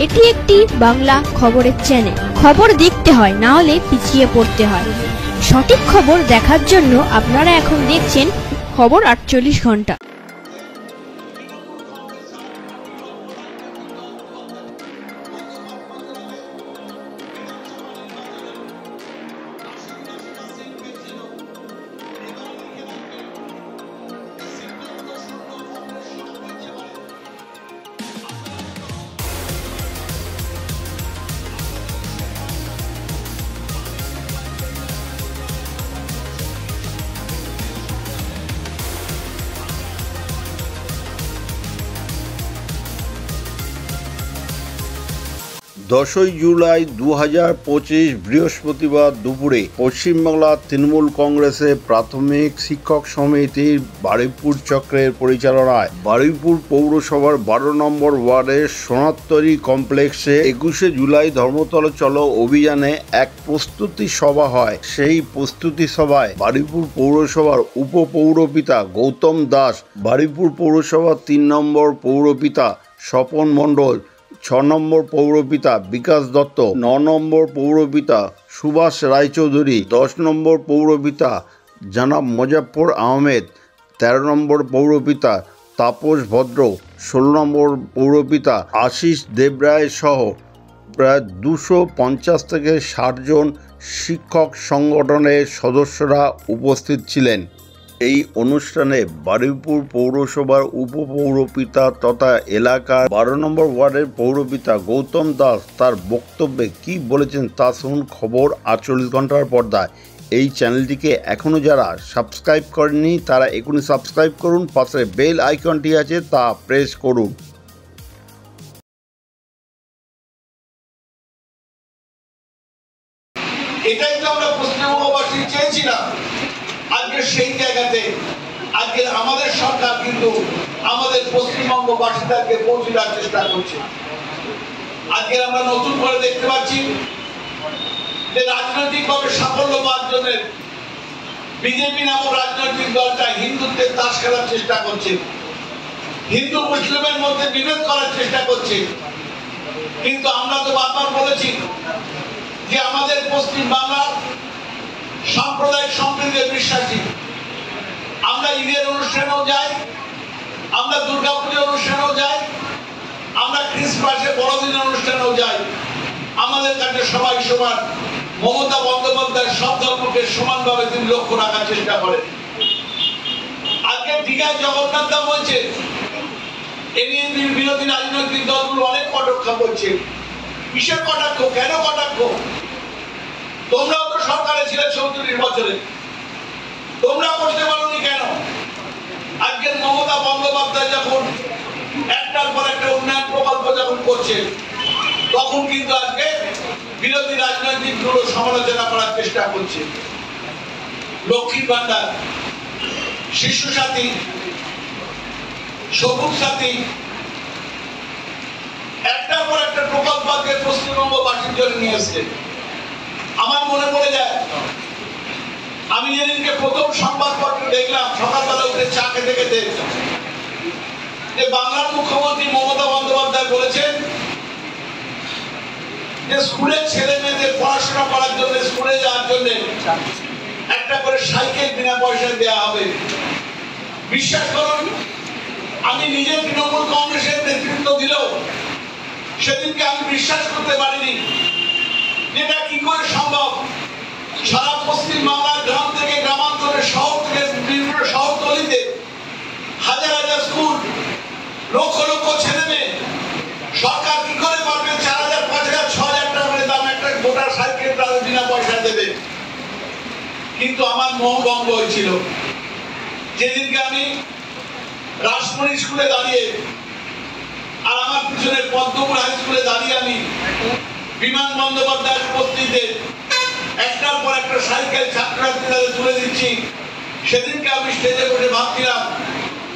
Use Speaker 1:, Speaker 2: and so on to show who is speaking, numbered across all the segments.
Speaker 1: এটি একটি বাংলা খবরের চ্যানেল। খবর দেখতে হয়, না হলে পিছিয়ে পড়তে হয়। সঠিক খবর দেখার জন্য আপনারা এখন দেখছেন খবর 48 ঘন্টা।
Speaker 2: দশই জুলাই 2025 বৃহস্পতিবার দুপুরে পশ্চিমবাংলা তৃণমূল কংগ্রেসের প্রাথমিক শিক্ষক সমিতির বারুইপুর চক্রের পরিচালনায় বারুইপুর পৌরসভার 12 নম্বর ওয়ার্ডের সোনারতরী কমপ্লেক্সে 21শে জুলাই ধর্মতলা চলো অভিযানে এক প্রস্তুতি সভা হয়। সেই প্রস্তুতি সভায় বারুইপুর পৌরসভার উপপৌরপিতা গৌতম দাস, বারুইপুর পৌরসভার 3 নম্বর পৌরপিতা স্বপন মণ্ডল, 6 নম্বর পৌরপিতা বিকাশ দত্ত, 9 নম্বর পৌরপিতা সুভাষ রায়চৌধুরী, 10 নম্বর পৌরপিতা জনাব মোজাফফর আহমেদ, 13 নম্বর পৌরপিতা তাপস ভদ্র, 16 নম্বর পৌরপিতা আশিস দেবরায় সহ প্রায় 250 থেকে 60 জন শিক্ষক সংগঠনের সদস্যরা উপস্থিত ছিলেন। এই অনুষ্ঠানে বারুইপুর পৌরসভার উপপৌরপিতা তথা এলাকার 12 নম্বর ওয়ার্ডের পৌরপিতা গৌতম দাস তার বক্তব্যে কি বলেছেন তা শুনুন খবর 48 ঘন্টার পর্দায়। এই চ্যানেলটিকে এখনও যারা সাবস্ক্রাইব করেননি তারা এখনই সাবস্ক্রাইব করুন, পাশে বেল আইকনটি আছে তা প্রেস করুন।
Speaker 3: এটাই তো আমরা পশ্চিমবঙ্গবাসী চেয়েছিলাম। আজকে সেই জায়গাতে আজকে আমাদের সরকার কিন্তু আমাদের পশ্চিমবঙ্গবাসীদেরকে পৌঁছে দেওয়ার চেষ্টা করছে। আজকে আমরা নতুন করে দেখতে পাচ্ছি যে রাজনৈতিকভাবে সাফল্য পাওয়ার জন্য বিজেপি নামক রাজনৈতিক দলটা হিন্দুত্বের তাস খেলার চেষ্টা করছে, হিন্দু মুসলিমের মধ্যে বিভেদ করার চেষ্টা করছে। কিন্তু আমরা তো বারবার বলেছি যে আমাদের পশ্চিম বাংলার সাম্প্রদায়িক সম্প্রীতিতে বিশ্বাসী। আমরা ঈদের অনুষ্ঠানেও যাই, আমরা দুর্গাপুজোর অনুষ্ঠানেও যাই, আমরা ক্রিসমাসের বড়দিনের অনুষ্ঠানেও যাই। আমাদের কাছে সবাই সমান। মমতা বন্দ্যোপাধ্যায় সব ধর্মকে সমানভাবে তিনি লক্ষ্য রাখার চেষ্টা করেন। আজকে দীঘায় জগন্নাথ দা বলছে, এ নিয়ে বিরোধী রাজনৈতিক দলগুলো অনেক কটাক্ষ করছে। কিসের কটাক্ষ? কেন কটাক্ষ? তোমরাও তো সরকারে ছিলে 34 বছরে, তোমরা করতে পারোনি কেন? আজকের মমতা বন্দ্যোপাধ্যায় যখন একটার পর একটা উন্নয়ন প্রকল্প যখন করছে, তখন কিন্তু আজকে বিরোধী রাজনৈতিক দল সমালোচনা করার চেষ্টা করছে। লক্ষ্মীর ভান্ডার, শিশু সাথী, সবুজ সাথী, একটার পর একটা প্রকল্প আজকে পশ্চিমবঙ্গবাসীর জন্য নিয়ে এসছে। আমার মনে পড়ে যায়, আমি যেদিনকে প্রথম সংবাদপত্র দেখলাম সকালবেলা উঠে চা খেতে খেতে, যে বাংলার মুখ্যমন্ত্রী মমতা বন্দ্যোপাধ্যায় বলেছেন যে স্কুলের ছেলে মেয়েদের পড়াশোনা করার জন্য, স্কুলে যাওয়ার জন্য একটা করে সাইকেল বিনা পয়সায় দেওয়া হবে। বিশ্বাস করুন, আমি নিজে তৃণমূল কংগ্রেসের নেতৃত্ব দিলেও সেদিনকে আমি বিশ্বাস করতে পারিনি যেটা কি করে সম্ভব। সারা পশ্চিম বাংলার গ্রাম থেকে গ্রামান্তরের শহর থেকে বিভিন্ন শহরতলিতে হাজার হাজার স্কুল, লক্ষ লক্ষ ছেলে মেয়ে, সরকার কি করে পারবে 4,000, 5,000, 6,000 টাকা করে দাম একটা গোটা সাইকেল তাদের বিনা পয়সা দেবে? কিন্তু আমার মোহ ভঙ্গ হয়েছিল যেদিনকে আমি রাসমণি স্কুলে দাঁড়িয়ে আর আমার পিছনে পদ্মপুর হাই স্কুলে দাঁড়িয়ে আমি বিমান বন্দ্যোপাধ্যায়ের উপস্থিতিতে একটার পর একটা সাইকেল ছাত্রছাত্রীদের তুলে দিচ্ছি। সেদিনকে আমি স্টেজে বসে ভাবছিলাম,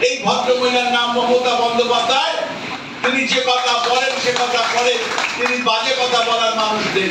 Speaker 3: এই ভদ্র মহিলার নাম মমতা বন্দ্যোপাধ্যায়, তিনি যে কথা বলেন সে কথা করে, তিনি বাজে কথা বলার মানুষ নেই।